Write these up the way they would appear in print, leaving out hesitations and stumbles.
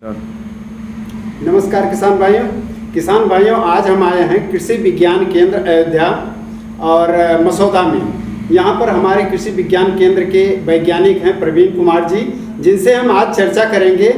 नमस्कार किसान भाइयों, आज हम आए हैं कृषि विज्ञान केंद्र अयोध्या और मसौदा में। यहाँ पर हमारे कृषि विज्ञान केंद्र के वैज्ञानिक हैं प्रवीण कुमार जी, जिनसे हम आज चर्चा करेंगे।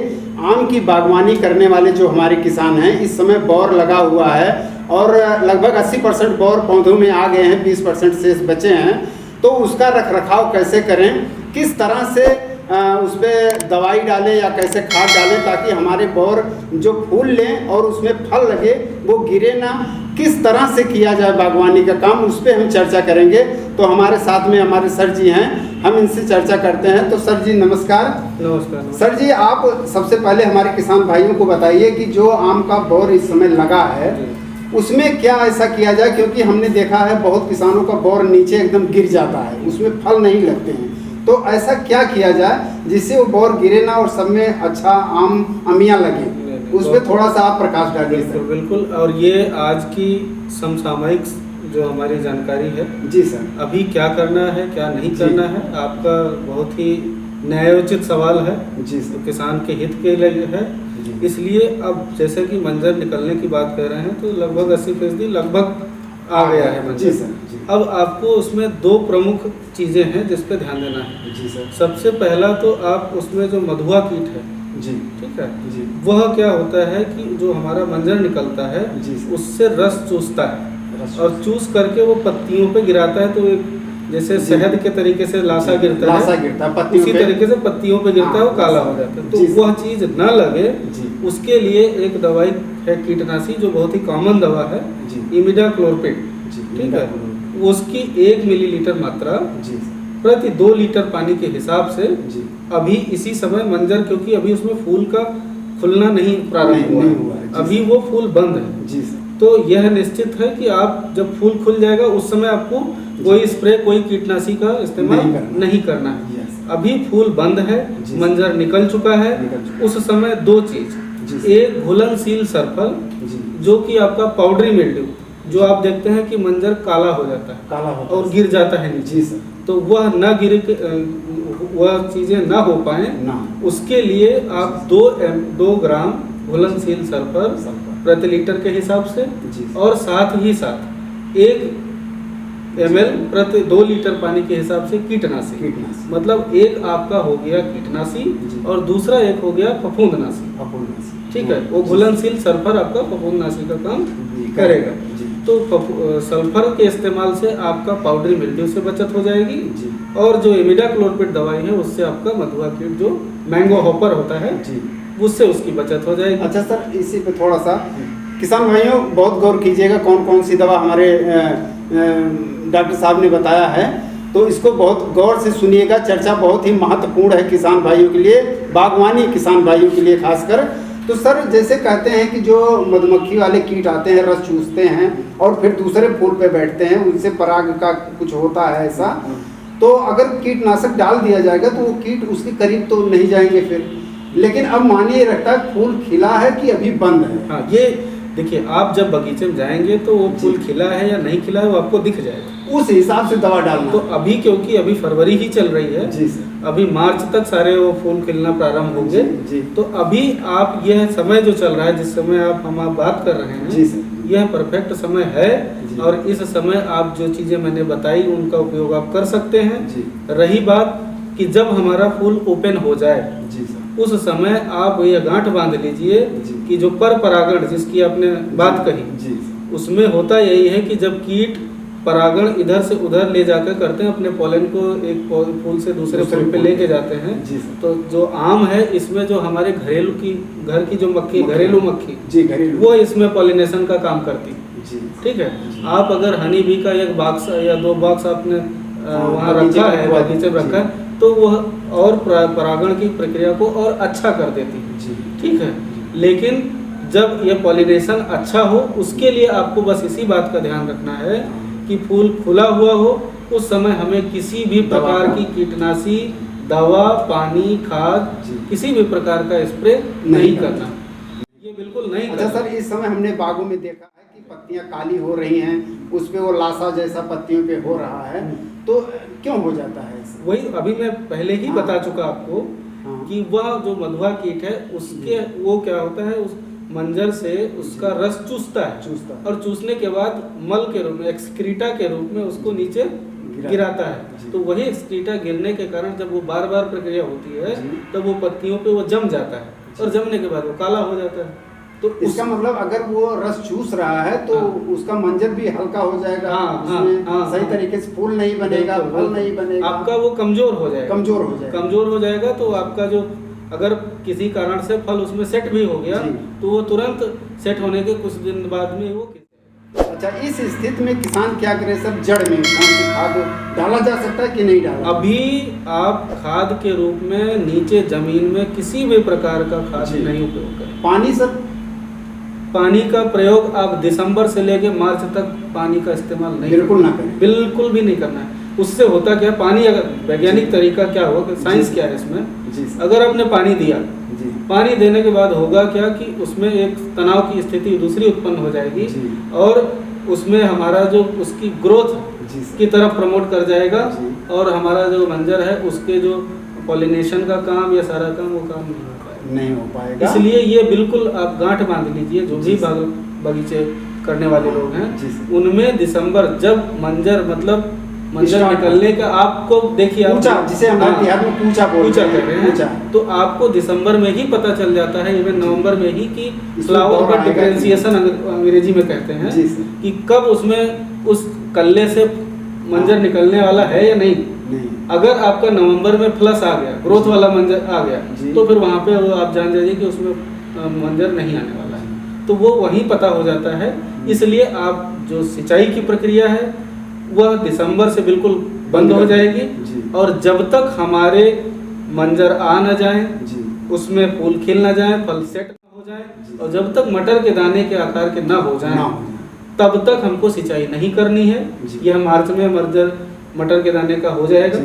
आम की बागवानी करने वाले जो हमारे किसान हैं, इस समय बौर लगा हुआ है और लगभग 80% बौर पौधों में आ गए हैं, 20% शेष बचे हैं। तो उसका रख रखाव कैसे करें, किस तरह से उस पर दवाई डालें या कैसे खाद डालें ताकि हमारे बौर जो फूल लें और उसमें फल लगे, वो गिरे ना, किस तरह से किया जाए बागवानी का काम, उस पर हम चर्चा करेंगे। तो हमारे साथ में हमारे सर जी हैं, हम इनसे चर्चा करते हैं। तो सर जी नमस्कार। नमस्कार। सर जी, आप सबसे पहले हमारे किसान भाइयों को बताइए कि जो आम का बौर इस समय लगा है उसमें क्या ऐसा किया जाए, क्योंकि हमने देखा है बहुत किसानों का बौर नीचे एकदम गिर जाता है, उसमें फल नहीं लगते हैं। तो ऐसा क्या किया जाए जिससे वो बौर गिरे ना और सब में अच्छा आम अमियाँ लगे, उस पर थोड़ा सा आप प्रकाश डालिए। बिल्कुल। और ये आज की समसामयिक जो हमारी जानकारी है जी सर। अभी क्या करना है क्या नहीं करना है, आपका बहुत ही न्यायोचित सवाल है जी सर, किसान के हित के लिए है। इसलिए अब जैसे कि मंजर निकलने की बात कर रहे हैं तो लगभग 80% लगभग आ गया है मंजर। जी सर जी। अब आपको उसमें दो प्रमुख चीज़ें हैं जिस पे ध्यान देना है। जी सर। सबसे पहला तो आप उसमें जो मधुआ कीट है जी, ठीक है जी, वह क्या होता है कि जो हमारा मंजर निकलता है उससे रस चूसता है और चूस करके वो पत्तियों पे गिराता है। तो एक जैसे शहद के तरीके से लाशा गिरता है, उसी तरीके से पत्तियों पे गिरता है, वो काला हो जाता है। तो वह चीज़ न लगे उसके लिए एक दवाई है कीटनाशी जो बहुत ही कॉमन दवा है, इमिडाक्लोरपिड। ठीक है, उसकी 1 मिलीलीटर मात्रा प्रति 2 लीटर पानी के हिसाब से अभी इसी समय मंजर, क्योंकि अभी उसमें फूल का खुलना नहीं प्रारंभ हुआ है, अभी वो फूल बंद है। तो यह निश्चित है कि आप जब फूल खुल जाएगा उस समय आपको कोई स्प्रे कोई कीटनाशी का इस्तेमाल नहीं करना है। अभी फूल बंद है, मंजर निकल चुका है, उस समय दो चीज, एक घुलनशील सरफल जो कि आपका पाउडरी मिल्ड्यू, जो आप देखते हैं कि मंजर काला हो जाता है और गिर जाता है नीचे, तो वह न गिर वह चीजें ना हो पाए, उसके लिए आप 2 ग्राम घुलनशील सरफल प्रति लीटर के हिसाब से और साथ ही साथ 1 ml प्रति 2 लीटर पानी के हिसाब से कीटनाशी। मतलब एक आपका हो गया कीटनाशी और दूसरा एक हो गया फफूंदनाशी। ठीक है, वो घुलनशील सल्फर आपका फफूंदनाशी का काम करेगा। तो सल्फर के इस्तेमाल से आपका पाउडरी मिल्ड्यू से बचत हो जाएगी और जो इमिडाक्लोरपिड दवाई है उससे आपका मधुआ कीट जो मैंगो हॉपर होता है उससे उसकी बचत हो जाएगी। अच्छा सर, इसी पे थोड़ा सा किसान भाइयों बहुत गौर कीजिएगा, कौन कौन सी दवा हमारे डॉक्टर साहब ने बताया है, तो इसको बहुत गौर से सुनिएगा। चर्चा बहुत ही महत्वपूर्ण है किसान भाइयों के लिए, बागवानी किसान भाइयों के लिए खासकर। तो सर, जैसे कहते हैं कि जो मधुमक्खी वाले कीट आते हैं, रस चूसते हैं और फिर दूसरे फूल पे बैठते हैं, उनसे पराग का कुछ होता है ऐसा, तो अगर कीटनाशक डाल दिया जाएगा तो वो कीट उसके करीब तो नहीं जाएंगे फिर। लेकिन अब मानिए रखता है फूल खिला है कि अभी बंद है। हाँ, ये देखिए, आप जब बगीचे में जाएंगे तो वो फूल खिला है या नहीं खिला है वो आपको दिख जाएगा, उस हिसाब से दवा डालना। तो अभी क्योंकि अभी फरवरी ही चल रही है जी सर, अभी मार्च तक सारे वो फूल खिलना प्रारंभ होंगे जी। तो अभी आप यह समय जो चल रहा है, जिस समय हम बात कर रहे हैं जी सर, यह परफेक्ट समय है और इस समय आप जो चीजें मैंने बताई उनका उपयोग आप कर सकते हैं जी। रही बात कि जब हमारा फूल ओपन हो जाए जी सर, उस समय आप ये गांठ बांध लीजिए कि जो पर परागण जिसकी आपने बात कही, उसमें होता यही है कि जब कीट परागण इधर से उधर ले जाकर करते हैं, अपने पोलन को एक फूल से दूसरे फूल पे लेके जाते हैं, तो जो आम है इसमें जो हमारे घर की जो मक्खी, घरेलू मक्खी वो इसमें पॉलिनेशन का काम करती है। ठीक है, आप अगर हनी बी का 1 बॉक्स या 2 बॉक्स आपने वहाँ रखा है, बगीचे में रखा है, तो वह और परागण की प्रक्रिया को और अच्छा कर देती है। ठीक है, लेकिन जब यह पॉलिनेशन अच्छा हो उसके लिए आपको बस इसी बात का ध्यान रखना है कि फूल खुला हुआ हो, उस समय हमें किसी भी प्रकार की कीटनाशी दवा, पानी, खाद, किसी भी प्रकार का स्प्रे नहीं करना, ये बिल्कुल नहीं। अच्छा सर, इस समय हमने बागों में देखा है कि पत्तियां काली हो रही हैं, उस पे वो लाशा जैसा पत्तियों पे हो रहा है, तो क्यों हो जाता है? वही अभी मैं पहले ही बता चुका आपको हाँ। कि वह जो मधुआ कीट है उसके वो क्या होता है, उस मंजर से उसका रस चूसता है और चूसने के बाद मल के रूप में, एक्सक्रीटा के रूप में उसको नीचे गिराता है। तो वही एक्सक्रीटा गिरने के कारण जब वो बार बार प्रक्रिया होती है तब वो पत्तियों पे वो जम जाता है और जमने के बाद वो काला हो जाता है। तो इसका मतलब अगर वो रस चूस रहा है तो उसका मंजर भी हल्का हो जाएगा, सही तरीके से फूल नहीं बनेगा, फल नहीं बनेगा, आपका वो कमजोर हो जाएगा। कमजोर हो जाएगा तो आपका जो अगर किसी कारण से फल उसमें सेट भी हो गया तो वो तुरंत सेट होने के कुछ दिन बाद में वो। अच्छा, इस स्थिति में किसान क्या करे सर? जड़ में कौन सी खाद डाला जा सकता है कि नहीं डाला? अभी आप खाद के रूप में नीचे जमीन में किसी भी प्रकार का खाद नहीं उपयोग करें। पानी सर? पानी का प्रयोग आप दिसंबर से लेके मार्च तक पानी का इस्तेमाल नहीं, बिल्कुल ना करें, बिल्कुल भी नहीं करना है। उससे होता क्या, पानी अगर वैज्ञानिक तरीका क्या होगा, साइंस क्या है इसमें, अगर आपने पानी दिया, पानी देने के बाद होगा क्या कि उसमें एक तनाव की स्थिति दूसरी उत्पन्न हो जाएगी और उसमें हमारा जो उसकी ग्रोथ की तरफ प्रमोट कर जाएगा और हमारा जो मंजर है उसके जो पॉलिनेशन का काम या सारा काम वो काम नहीं हो पाएगा। इसलिए ये बिल्कुल आप गांठ बांध लीजिए, जो भी बगीचे करने वाले लोग हैं उनमें दिसंबर जब मंजर निकलने का आपको देखिए, जिसे हमारे बिहार में पूचा कर रहे हैं, तो आपको दिसंबर में ही पता चल जाता है, इवन नवंबर में ही, कि फ्लावर का डिफरेंशिएशन अंग्रेजी में कहते हैं कि कब उसमें उस कल्ले से मंजर निकलने वाला है या नहीं। अगर आपका नवंबर में फ्लस आ गया, ग्रोथ वाला मंजर आ गया, तो फिर वहाँ पे आप जान जाइए कि उसमें मंजर नहीं आने वाला है, तो वो वहीं पता हो जाता है। इसलिए आप जो सिंचाई की प्रक्रिया है वह दिसंबर से बिल्कुल बंद हो जाएगी और जब तक हमारे मंजर आ न जाए, उसमें फूल खिल न जाए, फल सेट न हो जाए और जब तक मटर के दाने के आकार के न हो जाए तब तक हमको सिंचाई नहीं करनी है। यह मार्च में मटर के दाने का हो जाएगा।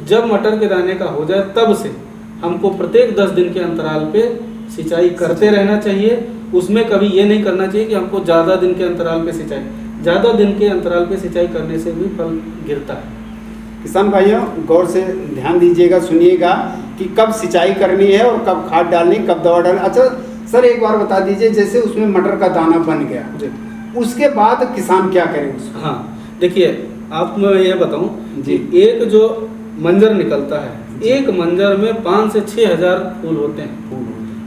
जब मटर के दाने का हो जाए तब से हमको प्रत्येक 10 दिन के अंतराल पे सिंचाई करते रहना चाहिए। उसमें कभी ये नहीं करना चाहिए कि हमको ज़्यादा दिन के अंतराल पे सिंचाई, ज़्यादा दिन के अंतराल पे सिंचाई करने से भी फल गिरता है। किसान भाइयों गौर से ध्यान दीजिएगा, सुनिएगा कि कब सिंचाई करनी है और कब खाद डालनी, कब दवा डालनी। अच्छा सर, एक बार बता दीजिए, जैसे उसमें मटर का दाना बन गया उसके बाद किसान क्या करे उसको? हाँ देखिए, आपको मैं ये बताऊं जी, एक जो मंजर निकलता है, एक मंजर में 5 से 6 हज़ार फूल होते हैं।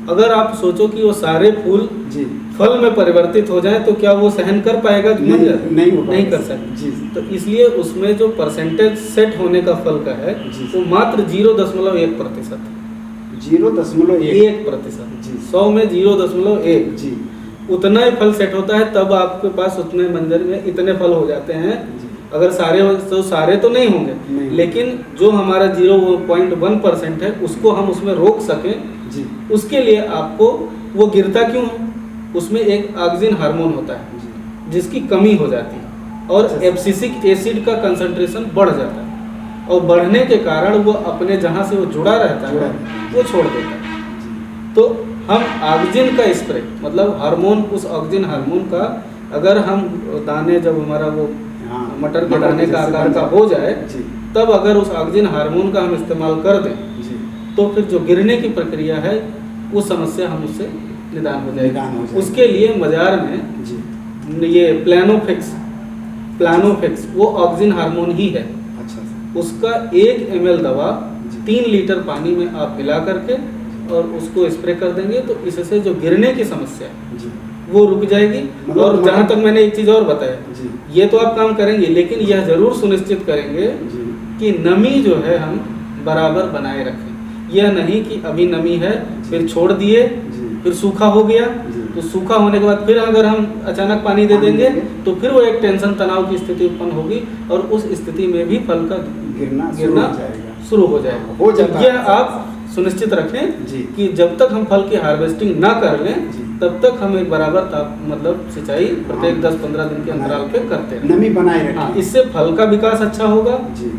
अगर आप सोचो कि वो सारे फूल फल में परिवर्तित हो जाए तो क्या वो सहन कर पाएगा? नहीं कर सकते। तो इसलिए उसमें जो परसेंटेज सेट होने का फल का है वो मात्र 0.1%। 0.1%, 100 में 0.1 उतना ही फल सेट होता है। तब आपके पास उतने मंजर में इतने फल हो जाते हैं। अगर सारे तो नहीं होंगे, लेकिन जो हमारा 0.1% है उसको हम उसमें रोक सकें, उसके लिए आपको वो गिरता क्यों है? उसमें एक ऑक्सिन हार्मोन होता है जिसकी कमी हो जाती है और एब्सिसिक एसिड का कंसंट्रेशन बढ़ जाता है और बढ़ने के कारण वो अपने जहाँ से वो जुड़ा रहता है वो छोड़ देता है। तो हम ऑक्सिन का स्प्रे, मतलब हार्मोन, उस ऑक्सिन हार्मोन का अगर हम दाने, जब हमारा वो मटर के दाने का आकार का हो जाए, तब अगर उस ऑक्सिन हार्मोन का हम इस्तेमाल कर दें तो फिर जो गिरने की प्रक्रिया है वो समस्या हम उससे निदान हो जाएगी। उसके लिए बाजार में ये प्लानोफिक्स वो ऑक्सिन हार्मोन ही है। उसका 1 ml दवा 3 लीटर पानी में आप मिला करके और उसको स्प्रे कर देंगे तो इससे जो गिरने की समस्या है वो रुक जाएगी। और जहाँ तक मैंने एक चीज़ और बताया, ये तो आप काम करेंगे, लेकिन यह जरूर सुनिश्चित करेंगे कि नमी जो है हम बराबर बनाए रखें। यह नहीं कि अभी नमी है फिर छोड़ दिए, फिर सूखा हो गया, तो सूखा होने के बाद फिर अगर हम अचानक पानी दे देंगे तो फिर वो एक टेंशन, तनाव की स्थिति उत्पन्न होगी और उस स्थिति में भी फल का गिरना शुरू हो जाएगा। यह आप सुनिश्चित रखें कि जब तक हम फल की हार्वेस्टिंग ना कर लें तब तक हम एक बराबर सिंचाई प्रत्येक 10-15 दिन के अंतराल पे करते हैं, नमी बनाए रखें। इससे फल का विकास अच्छा होगा,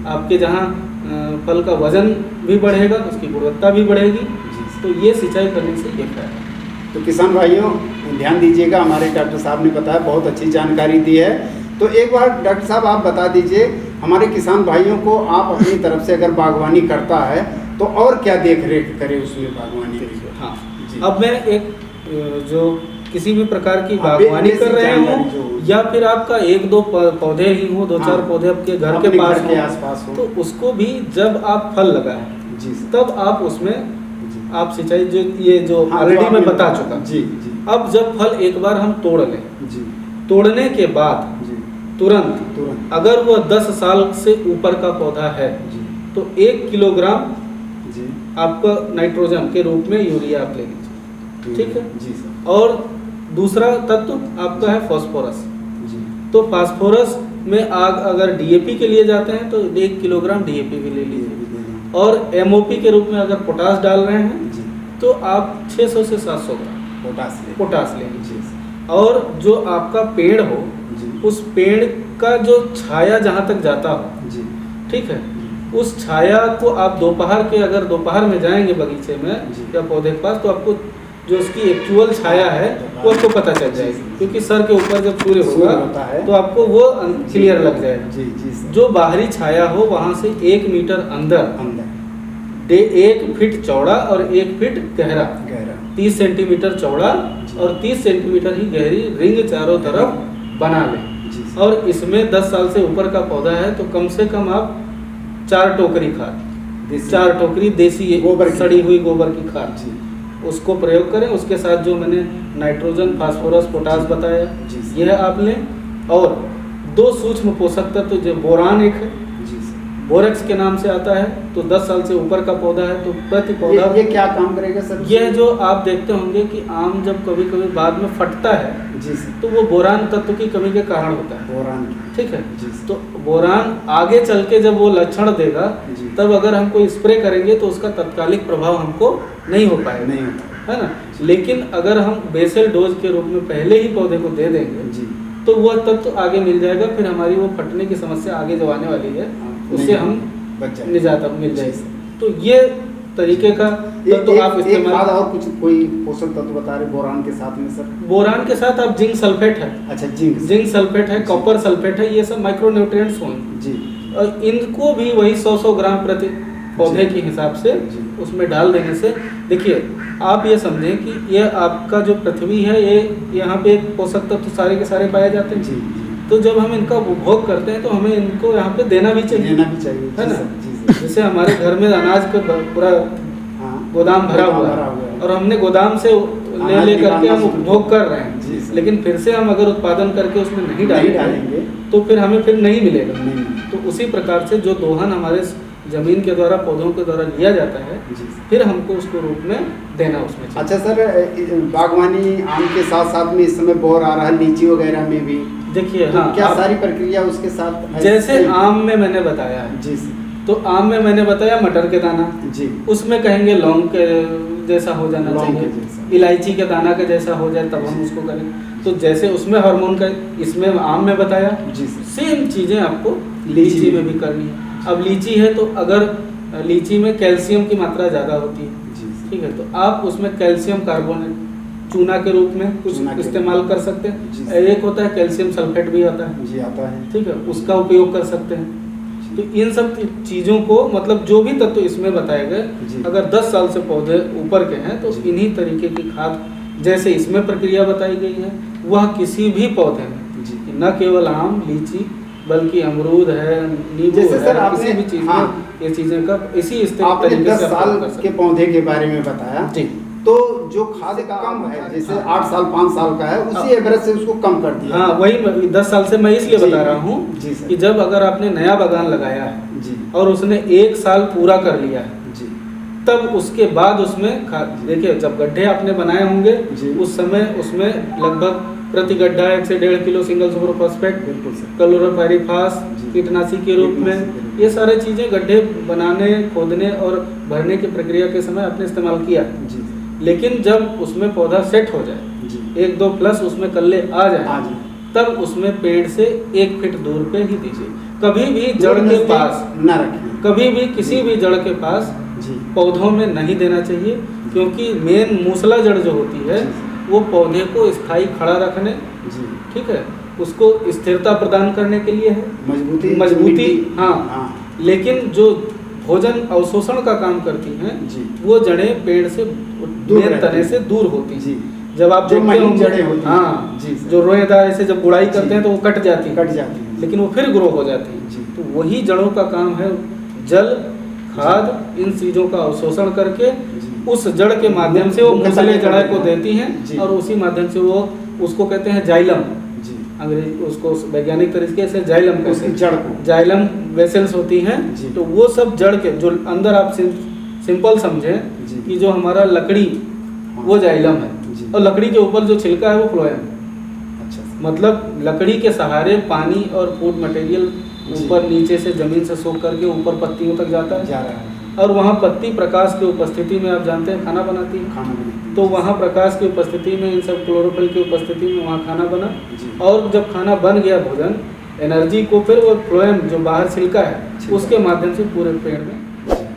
आपके जहाँ फल का वजन भी बढ़ेगा, उसकी गुणवत्ता भी बढ़ेगी। तो ये सिंचाई करने से ये फायदा। तो किसान भाइयों ध्यान दीजिएगा, हमारे डॉक्टर साहब ने बताया, बहुत अच्छी जानकारी दी है। तो एक बार डॉक्टर साहब आप बता दीजिए हमारे किसान भाइयों को, आप अपनी तरफ से अगर बागवानी करता है तो और क्या देख रेख करे उसमें बागवानी की? हाँ जी। अब मैं एक जो किसी भी प्रकार की हाँ, बागवानी कर रहे जानकारी जो हो या फिर आपका एक दो पौधे ही हो, दो चार पौधे आपके घर के अपने पास घर के हो, आसपास हो, तो उसको भी जब आप फल लगाएं जी सर, तब आप उसमें जी। आप सिंचाई जो ये जो हाँ, ऑलरेडी जो मैं आपने बता चुका। जी जी अब जब फल एक बार हम तोड़ लें, जी तोड़ने के बाद जी तुरंत तुरंत अगर वह 10 साल से ऊपर का पौधा है जी तो 1 किलोग्राम जी आपको नाइट्रोजन के रूप में यूरिया आप ले लीजिए, ठीक है। जी सर, और दूसरा तत्व आपका है फास्फोरस। जी तो फास्फोरस में अगर डीएपी के लिए जाते हैं तो 1 किलोग्राम डीएपी भी ले लीजिए, और एमओपी के रूप में अगर पोटास डाल रहे हैं जी तो आप 600 से 700 ग्राम पोटास ले लीजिए। जी और जो आपका पेड़ हो जी उस पेड़ का जो छाया जहाँ तक जाता हो, जी ठीक है, उस छाया को आप अगर दोपहर में जाएंगे बगीचे में जी। या पौधे के पास, तो आपको जो उसकी एक्चुअल छाया है वो आपको पता चल जाएगी, क्योंकि सर के ऊपर जब सूर्य सूर्य होगा होता है तो आपको वो क्लियर लग जाएगा। जी जी सर, जो बाहरी छाया हो वहाँ से 1 मीटर अंदर अंदर 1 फीट चौड़ा और 1 फीट गहरा, गहरा 30 सेंटीमीटर चौड़ा जी। और 30 सेंटीमीटर ही गहरी रिंग चारों तरफ बना लें। जी सर, और इसमें 10 साल से ऊपर का पौधा है तो कम से कम आप 4 टोकरी खाद, देसी 4 टोकरी देसी गोबर की सड़ी हुई गोबर की खाद, जी उसको प्रयोग करें। उसके साथ जो मैंने नाइट्रोजन, फास्फोरस, पोटास बताया जी सर, यह आप लें। और 2 सूक्ष्म पोषक तत्व जो बोरान एक है, जी सर, बोरेक्स के नाम से आता है, तो 10 साल से ऊपर का पौधा है तो प्रति पौधा ये क्या काम करेगा सर? यह जो आप देखते होंगे कि आम जब कभी कभी बाद में फटता है जी सर, तो वो बोरान तत्व की कमी के कारण होता है, बोरान की, ठीक है। जी सर, तो बोरान आगे चल के जब वो लक्षण देगा जी तब अगर हम कोई स्प्रे करेंगे तो उसका तत्कालिक प्रभाव हमको नहीं हो पाएगा, नहीं होता है ना। लेकिन अगर हम बेसल डोज के रूप में पहले ही पौधे को दे देंगे जी, तो वह तत्व आगे मिल जाएगा, फिर हमारी वो फटने की समस्या आगे जो आने वाली है उससे नहीं, हम बच जाएगा। निजात मिल जी जाएगी। सर। तो ये तरीके का तत्व आप एक इस्तेमाल। खाद और कुछ कोई पोषक तत्व बता रहे बोरान के साथ में सर? बोरान के साथ आप जिंक सल्फेट है, अच्छा, जिंक जिंक सल्फेट है, कॉपर सल्फेट है, ये सब माइक्रो न्यूट्रिएंट्स होंगे। जी, और इनको भी वही 100 ग्राम प्रति पौधे जी। के हिसाब से जी। उसमें डाल देने से, देखिए आप ये समझें कि ये आपका जो पृथ्वी है ये यहाँ पे पोषक तत्व सारे के सारे पाए जाते हैं। जी जी, तो जब हम इनका उपभोग करते हैं तो हमें इनको यहाँ पे देना भी चाहिए, देना भी चाहिए, है जी ना। सर, जी सर। जैसे हमारे घर में अनाज का पूरा हाँ, गोदाम भरा हुआ भरा है हुआ है। और हमने गोदाम से ले अनाज करके हम निकालना उपभोग कर रहे जी हैं, सर। लेकिन फिर से हम अगर उत्पादन करके उसमें नहीं नहीं डालेंगे डालेंगे तो फिर हमें फिर नहीं मिलेगा। नहीं, तो उसी प्रकार से जो दोहन हमारे जमीन के द्वारा पौधों के द्वारा लिया जाता है जी सर। फिर हमको उसको रूप में देना उसमें चाहिए। अच्छा सर, बागवानी आम के साथ साथ में इस समय बोर आ रहा है, लीची वगैरह में भी, देखिए तो हाँ, क्या आप- सारी प्रक्रिया उसके साथ है? जैसे आम में मैंने बताया है, जी सर, तो आम में मैंने बताया मटर के दाना, जी उसमें कहेंगे लौंग के जैसा हो जाना लौंग के चाहिए, जैसा। इलायची के दाना के जैसा हो जाए तब हम उसको करें। तो जैसे उसमें हार्मोन का, इसमें आम में बताया, जी सर, सेम चीजें आपको लीची लीची में में भी करनी है। अब लीची है तो अगर लीची में कैल्शियम की मात्रा ज़्यादा होती है, जी सर, ठीक है, तो आप उसमें कैल्शियम कार्बोनेट चूना के रूप में कुछ चूना के इस्तेमाल कर सकते जी हैं। सर। एक होता है कैल्शियम सल्फेट भी आता है, जी आता है, ठीक है, उसका उपयोग कर सकते हैं। तो इन सब चीज़ों को, मतलब जो भी तत्व इसमें बताए गए, जी। अगर 10 साल से पौधे ऊपर के हैं तो जी। इन्हीं तरीके की खाद जैसे इसमें प्रक्रिया बताई गई है वह किसी भी पौधे में, जी। न केवल आम लीची बल्कि अमरूद है, नींबू जैसे है, सर आपने- किसी भी चीज़ हाँ। में ये चीज़ें का इसी आपने तरीके 10 से आप साल कर सकते के हैं। पौधे के बारे में बताया, जी, तो जो खाद का कम है, जैसे हाँ। 8 साल 5 साल का है, हाँ। उसी एवरेज से उसको कम कर दिया। हाँ वही 10 साल से मैं इसलिए जी। बता रहा हूँ जी सर। कि जब अगर आपने नया बागान लगाया है जी और उसने 1 साल पूरा कर लिया है, जी तब उसके बाद उसमें देखिए जब गड्ढे आपने बनाए होंगे जी। उस समय उसमें लगभग प्रति गड्ढा 1 से 1.5 किलो सिंगल सुपर फॉस्फेट, बिल्कुल सर, क्लोरोपाइरीफास जी। कीटनाशी के रूप कीटनाशी में, के रूप में। ये सारे चीज़ें गड्ढे बनाने, खोदने और भरने की प्रक्रिया के समय आपने इस्तेमाल किया। जी लेकिन जब उसमें पौधा सेट हो जाए, जी, 1-2 प्लस उसमें कल्ले आ जाए, हाँ जी, तब उसमें पेड़ से 1 फीट दूर पे ही दीजिए। कभी भी जड़ के पास, न रखिए, कभी भी किसी भी जड़ के पास जी पौधों में नहीं देना चाहिए, क्योंकि मेन मूसला जड़ जो होती है जी। वो पौधे को स्थायी खड़ा रखने, जी, ठीक है, उसको स्थिरता प्रदान करने के लिए है, मजबूती मजबूती, मिट्टी, हाँ। हाँ, लेकिन जो भोजन अवशोषण का काम करती हैं जी। वो जड़ें पेड़ से मेन तने से दूर होती हैं। जी। जब आप जो देखते महीन जड़ें हो होती हैं। हाँ जी सर। जो रोएदार ऐसे जब गुड़ाई करते हैं तो वो कट जाती कट हैं, जाती हैं। लेकिन वो फिर ग्रो हो जाती जी। हैं। तो वही जड़ों का काम है जल, खाद, इन चीज़ों का अवशोषण करके जी। उस जड़ के माध्यम से वो मुख्य मूसले तने को जड़ को देती देती हैं। हैं जी। और उसी माध्यम से वो उसको कहते हैं जाइलम, जी। अंग्रेजी उसको वैज्ञानिक तरीके से जाइलम कहते उसकी हैं। जड़ को। जाइलम वेसल्स होती हैं। जी। तो वो सब जड़ के जो अंदर आप सिंपल समझें जी। कि जो हमारा लकड़ी वो जाइलम है जी। और लकड़ी के ऊपर जो छिलका है वो फ्लोएम। अच्छा सर। मतलब लकड़ी के सहारे पानी और फूड मटेरियल जी। ऊपर नीचे से जमीन से सोख करके ऊपर पत्तियों तक जाता है जा रहा है। और वहाँ पत्ती प्रकाश की उपस्थिति में आप जानते हैं खाना बनाती है। खाना बनाती है। तो वहाँ प्रकाश की उपस्थिति में इन सब क्लोरोफिल की उपस्थिति में वहाँ खाना बना जी। और जब खाना बन गया भोजन एनर्जी को फिर वो फ्लोएम जो बाहर छिलका है छिलका। उसके माध्यम से पूरे पेड़ में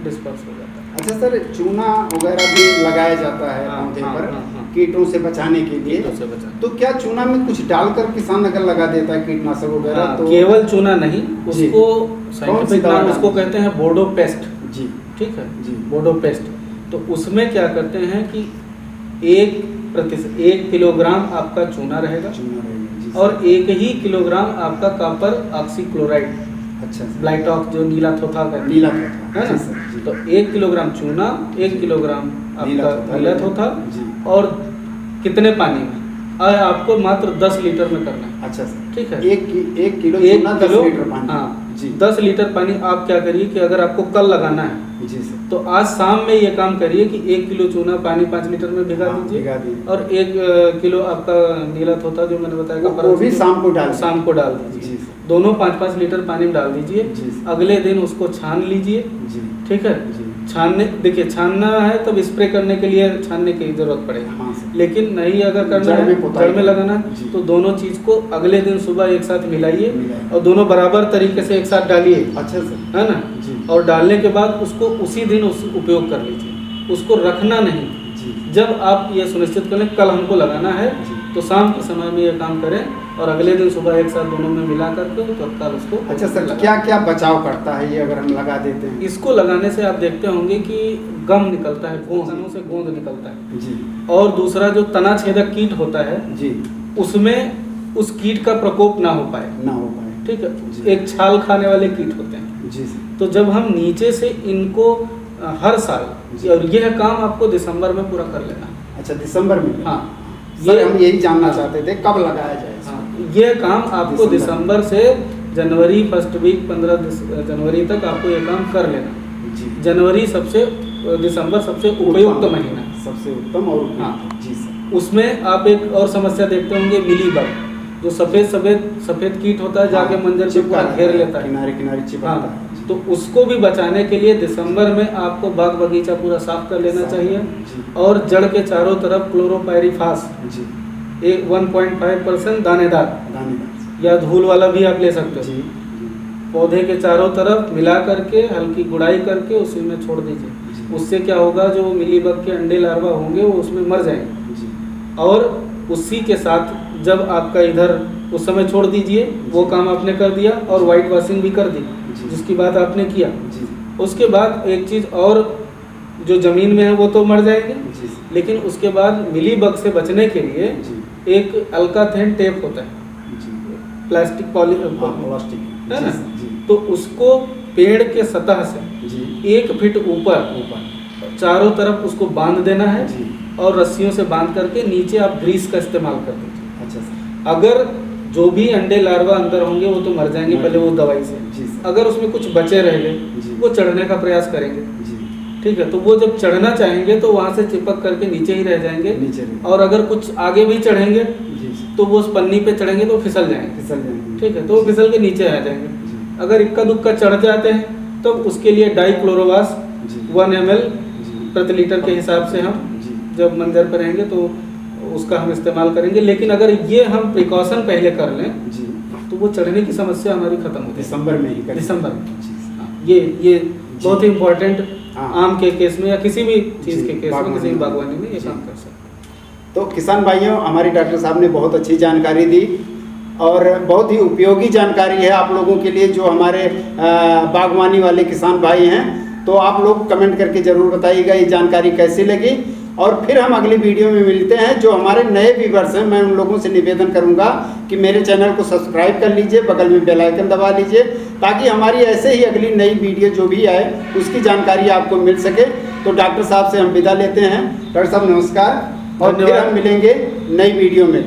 डिस्पर्स हो जाता है। अच्छा सर, चूना वगैरह भी लगाया जाता है हाँ, पौधे हाँ, पर हाँ, हाँ। कीटों से बचाने के लिए। कीटों से बचाने। तो क्या चूना में कुछ डालकर किसान अगर लगा देता है कीटनाशक वगैरह हाँ, तो केवल चूना नहीं, जी। उसको कौन सी साइंटिफिक दवा नाम उसको डालते हैं? कहते हैं बोडो पेस्ट। जी। ठीक है जी। बोडो पेस्ट। तो उसमें क्या करते हैं कि 1 किलोग्राम आपका चूना रहेगा चूना रहेगा। जी सर। और 1 किलोग्राम आपका कॉपर ऑक्सीक्लोराइड, अच्छा सर। ब्लाइटॉक जो नीला थोथा का नीला है तोता। ना। जी सर। जी। तो 1 किलोग्राम चूना, 1 किलोग्राम नीला आपका तोता। नीला थोथा जी। और कितने पानी में, और आपको मात्र 10 लीटर में करना है। अच्छा सर। ठीक है। एक किलो 1 चूना 10 किलो लीटर पानी। हाँ जी। 10 लीटर पानी। आप क्या करिए कि अगर आपको कल लगाना है जी सर। तो आज शाम में ये काम करिए कि 1 किलो चूना पानी 5 लीटर में भिगा हाँ, दीजिए भिगा दीजिए। और 1 किलो आपका नीला थोथा जो मैंने बताया वो भी शाम को डाल शाम को डाल जी दीजिए। सर। दोनों 5-5 लीटर पानी में डाल दीजिए। जी सर। अगले दिन उसको छान लीजिए। जी। ठीक है। जी। छानने देखिए छानना है तब स्प्रे करने के लिए छानने की जरूरत पड़ेगी, हाँ सर। लेकिन नहीं अगर करना जड़ है में पोताई जड़ में लगाना जी। है तो दोनों चीज को अगले दिन सुबह एक साथ मिलाइए मिलाइए। और दोनों बराबर तरीके से एक साथ डालिए, अच्छा सर। है ना। जी। और डालने के बाद उसको उसी दिन उपयोग कर लीजिए, उसको रखना नहीं। जी। जब आप ये सुनिश्चित कर लें कल हमको लगाना है जी। तो शाम के समय में ये काम करें और अगले दिन सुबह एक साथ दोनों में मिला करके तो कल उसको अच्छा सर, लगाएं। क्या क्या बचाव करता है ये अगर हम लगा देते हैं? इसको लगाने से आप देखते होंगे कि गम निकलता है, गोंदों से गोंद निकलता है। जी। और दूसरा जो तना छेदक कीट होता है जी। उसमें उस कीट का प्रकोप ना हो पाए। ना हो पाए। ठीक है। जी। एक छाल खाने वाले कीट होते हैं। जी सर। तो जब हम नीचे से इनको हर साल, जी। और यह काम आपको दिसंबर में पूरा कर लेना है। अच्छा, दिसंबर में? हाँ सर हम यही जानना हाँ। चाहते थे कब लगाया जाए इसको? हाँ, ये काम आपको दिसंबर से जनवरी फर्स्ट वीक 15 जनवरी तक आपको ये काम कर लेना। जी। जनवरी दिसंबर सबसे उपयुक्त महीना है। सबसे उत्तम और हाँ। जी सर। उसमें आप एक और समस्या देखते होंगे, मिली बग, जो सफेद कीट होता है जाके मंजर पे पूरा घेर लेता है, किनारे किनारे चिपकता हाँ। है। तो उसको भी बचाने के लिए दिसंबर में आपको बाग बगीचा पूरा साफ कर लेना चाहिए जी। और जड़ के चारों तरफ क्लोरोपायरीफास जी। 1.5% दानेदार दानेदार। या धूल वाला भी आप ले सकते जी। हो, पौधे के चारों तरफ मिला करके हल्की गुड़ाई करके उसी में छोड़ दीजिए। जी। उससे क्या होगा, जो मिलीबग के अंडे लार्वा होंगे वो उसमें मर जाएंगे। जी। और उसी के साथ जब आपका इधर उस समय छोड़ दीजिए, वो काम आपने कर दिया और वाइट वॉशिंग भी कर दी जी। जिसकी बात आपने किया। जी। उसके बाद एक चीज़ और, जो ज़मीन में है वो तो मर जाएंगे, जी। लेकिन उसके बाद मिलीबग से बचने के लिए जी। एक अल्काथेन टेप होता है, जी। प्लास्टिक प्लास्टिक है ना। जी। तो उसको पेड़ के सतह से जी। 1 फीट ऊपर चारों तरफ उसको बांध देना है जी। और रस्सियों से बांध करके नीचे आप ग्रीस का इस्तेमाल कर दीजिए। अच्छा सर। अगर जो भी अंडे लार्वा अंदर होंगे वो तो मर जाएंगे पहले वो दवाई से। जी सर। अगर उसमें कुछ बचे रह जी। गए वो चढ़ने का प्रयास करेंगे। जी। ठीक है। तो वो जब चढ़ना चाहेंगे तो वहां से चिपक करके नीचे ही रह जाएंगे। नीचे रह- और अगर कुछ आगे भी चढ़ेंगे जी सर। तो वो उस पन्नी पे चढ़ेंगे तो फिसल जाएंगे। फिसल जाएंगे। ठीक है। तो वो फिसल के नीचे आ जाएंगे। जी। अगर इक्का दुक्का चढ़ जाते हैं तो उसके लिए डाइक्लोरोवास जी। 1 ml जी। प्रति लीटर के हिसाब से हम जी। जब मंजर पर रहेंगे तो उसका हम इस्तेमाल करेंगे। लेकिन अगर ये हम प्रिकॉशन पहले कर लें जी। तो वो चढ़ने की समस्या हमारी खत्म होती है। दिसंबर में ही करें। दिसंबर में। जी सर। हाँ, ये बहुत ही इम्पोर्टेंट हाँ। आम के केस में या किसी भी चीज़ जी, के केस में, बागवानी किसी भी में। बागवानी में ये जी। काम कर सकते हैं। तो किसान भाइयों, हमारी डॉक्टर साहब ने बहुत अच्छी जानकारी दी और बहुत ही उपयोगी जानकारी है आप लोगों के लिए जो हमारे बागवानी वाले किसान भाई हैं। तो आप लोग कमेंट करके ज़रूर बताइएगा ये जानकारी कैसी लगी। और फिर हम अगली वीडियो में मिलते हैं। जो हमारे नए व्यूवर्स हैं, मैं उन लोगों से निवेदन करूंगा कि मेरे चैनल को सब्सक्राइब कर लीजिए, बगल में बेल आइकन दबा लीजिए, ताकि हमारी ऐसे ही अगली नई वीडियो जो भी आए उसकी जानकारी आपको मिल सके। तो डॉक्टर साहब से हम विदा लेते हैं। डॉक्टर साहब नमस्कार, और फिर हम मिलेंगे नई वीडियो में।